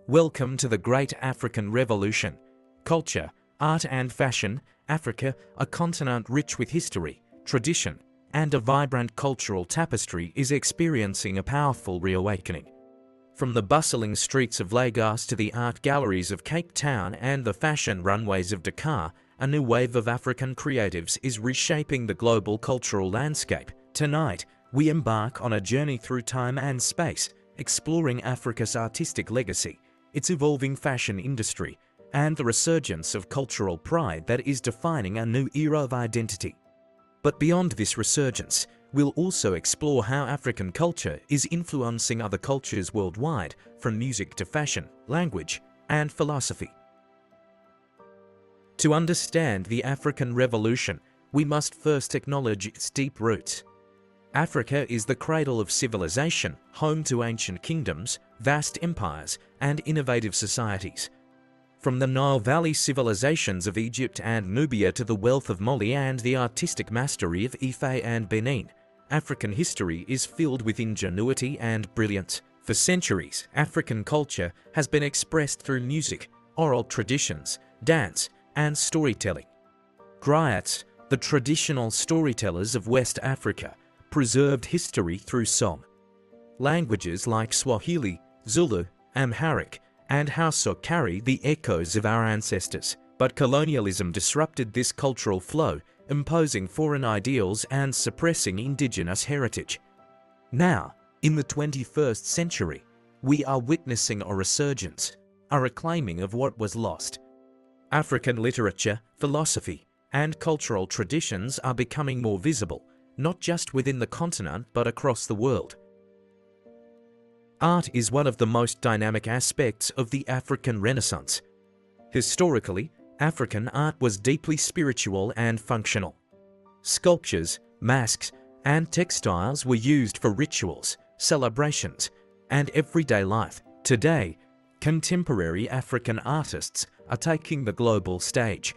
Welcome to the Great African Revolution. Culture, art and fashion, Africa, a continent rich with history, tradition, and a vibrant cultural tapestry, is experiencing a powerful reawakening. From the bustling streets of Lagos to the art galleries of Cape Town and the fashion runways of Dakar, a new wave of African creatives is reshaping the global cultural landscape. Tonight, we embark on a journey through time and space, exploring Africa's artistic legacy, its evolving fashion industry, and the resurgence of cultural pride that is defining a new era of identity. But beyond this resurgence, we'll also explore how African culture is influencing other cultures worldwide, from music to fashion, language, and philosophy. To understand the African Revolution, we must first acknowledge its deep roots. Africa is the cradle of civilization, home to ancient kingdoms, vast empires, and innovative societies. From the Nile Valley civilizations of Egypt and Nubia to the wealth of Mali and the artistic mastery of Ife and Benin, African history is filled with ingenuity and brilliance. For centuries, African culture has been expressed through music, oral traditions, dance, and storytelling. Griots, the traditional storytellers of West Africa, preserved history through song. Languages like Swahili, Zulu, Amharic, and Hausa carry the echoes of our ancestors, but colonialism disrupted this cultural flow, imposing foreign ideals and suppressing indigenous heritage. Now, in the 21st century, we are witnessing a resurgence, a reclaiming of what was lost. African literature, philosophy, and cultural traditions are becoming more visible, not just within the continent but across the world. Art is one of the most dynamic aspects of the African Renaissance. Historically, African art was deeply spiritual and functional. Sculptures, masks, and textiles were used for rituals, celebrations, and everyday life. Today, contemporary African artists are taking the global stage.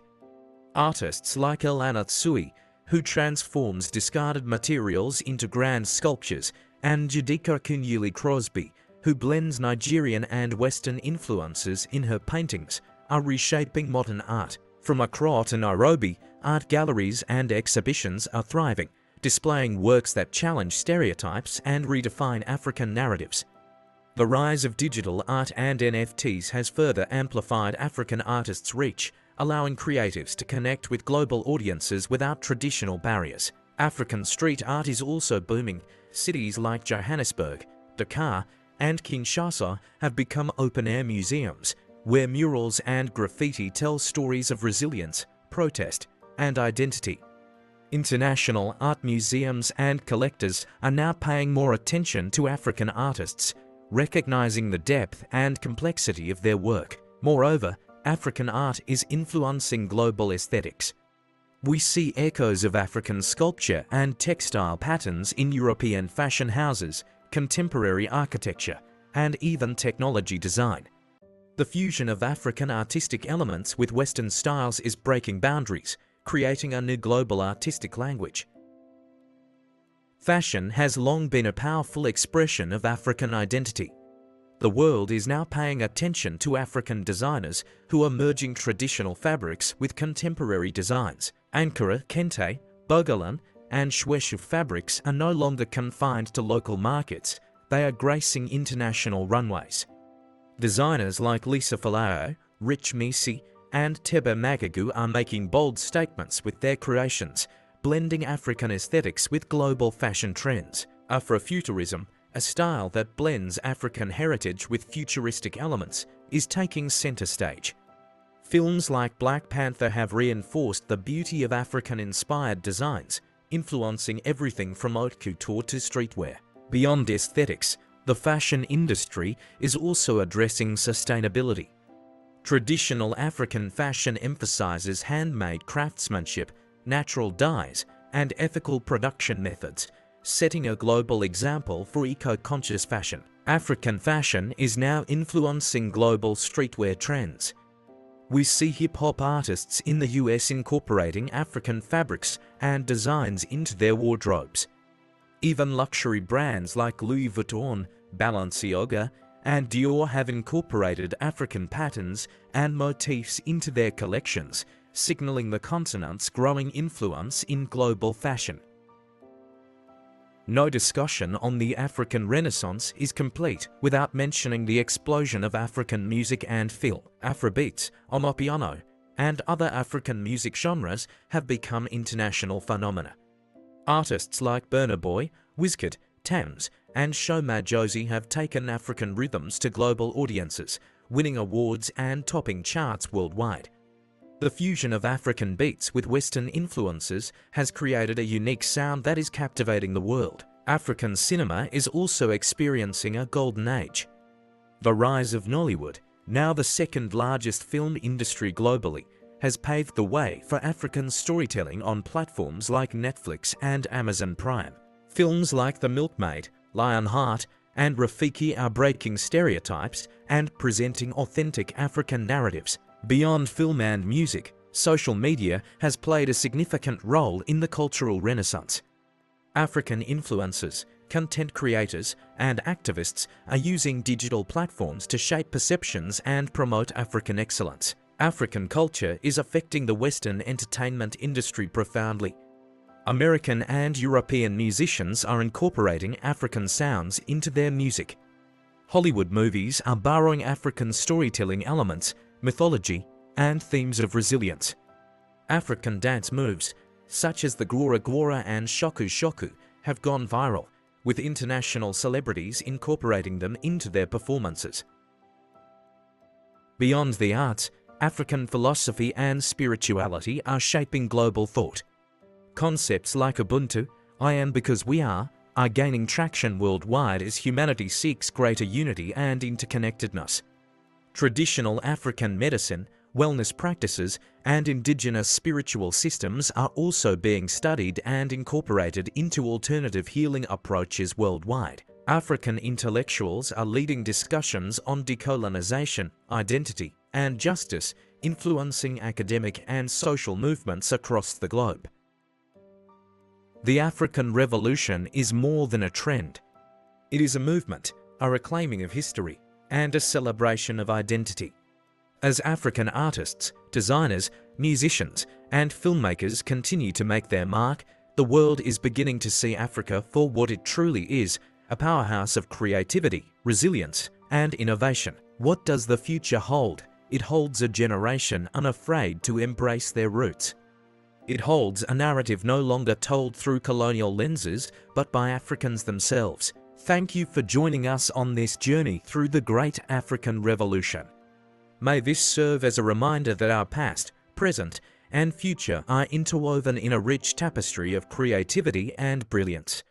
Artists like Elana Tsui, who transforms discarded materials into grand sculptures, and Judika Kunyili Crosby, who blends Nigerian and Western influences in her paintings, are reshaping modern art. From Accra to Nairobi, art galleries and exhibitions are thriving, displaying works that challenge stereotypes and redefine African narratives. The rise of digital art and NFTs has further amplified African artists' reach, allowing creatives to connect with global audiences without traditional barriers. African street art is also booming. Cities like Johannesburg, Dakar, and Kinshasa have become open-air museums, where murals and graffiti tell stories of resilience, protest, and identity. International art museums and collectors are now paying more attention to African artists, recognizing the depth and complexity of their work. Moreover, African art is influencing global aesthetics. We see echoes of African sculpture and textile patterns in European fashion houses, contemporary architecture, and even technology design. The fusion of African artistic elements with Western styles is breaking boundaries, creating a new global artistic language. Fashion has long been a powerful expression of African identity. The world is now paying attention to African designers who are merging traditional fabrics with contemporary designs. Ankara, Kente, Bogolan, and Shweshu fabrics are no longer confined to local markets, they are gracing international runways. Designers like Lisa Falao, Rich Misi, and Tebe Magagu are making bold statements with their creations, blending African aesthetics with global fashion trends. Afrofuturism, a style that blends African heritage with futuristic elements, is taking center stage. Films like Black Panther have reinforced the beauty of African-inspired designs, influencing everything from haute couture to streetwear. Beyond aesthetics, the fashion industry is also addressing sustainability. Traditional African fashion emphasizes handmade craftsmanship, natural dyes, and ethical production methods, setting a global example for eco-conscious fashion. African fashion is now influencing global streetwear trends. We see hip-hop artists in the US incorporating African fabrics and designs into their wardrobes. Even luxury brands like Louis Vuitton, Balenciaga, and Dior have incorporated African patterns and motifs into their collections, signaling the continent's growing influence in global fashion. No discussion on the African Renaissance is complete without mentioning the explosion of African music and film. Afrobeats, Amapiano, and other African music genres have become international phenomena. Artists like Burna Boy, Wizkid, Tems, and Sho Madjozi have taken African rhythms to global audiences, winning awards and topping charts worldwide. The fusion of African beats with Western influences has created a unique sound that is captivating the world. African cinema is also experiencing a golden age. The rise of Nollywood, now the second largest film industry globally, has paved the way for African storytelling on platforms like Netflix and Amazon Prime. Films like The Milkmaid, Lionheart, and Rafiki are breaking stereotypes and presenting authentic African narratives. Beyond film and music, social media has played a significant role in the cultural renaissance. African influencers, content creators, and activists are using digital platforms to shape perceptions and promote African excellence. African culture is affecting the Western entertainment industry profoundly. American and European musicians are incorporating African sounds into their music. Hollywood movies are borrowing African storytelling elements, mythology, and themes of resilience. African dance moves, such as the Gwora Gwora and Shoku Shoku, have gone viral, with international celebrities incorporating them into their performances. Beyond the arts, African philosophy and spirituality are shaping global thought. Concepts like Ubuntu, I am because we are gaining traction worldwide as humanity seeks greater unity and interconnectedness. Traditional African medicine, wellness practices, and indigenous spiritual systems are also being studied and incorporated into alternative healing approaches worldwide. African intellectuals are leading discussions on decolonization, identity, and justice, influencing academic and social movements across the globe. The African Revolution is more than a trend. It is a movement, a reclaiming of history, and a celebration of identity. As African artists, designers, musicians, and filmmakers continue to make their mark, the world is beginning to see Africa for what it truly is, a powerhouse of creativity, resilience, and innovation. What does the future hold? It holds a generation unafraid to embrace their roots. It holds a narrative no longer told through colonial lenses, but by Africans themselves. Thank you for joining us on this journey through the Great African Revolution. May this serve as a reminder that our past, present, and future are interwoven in a rich tapestry of creativity and brilliance.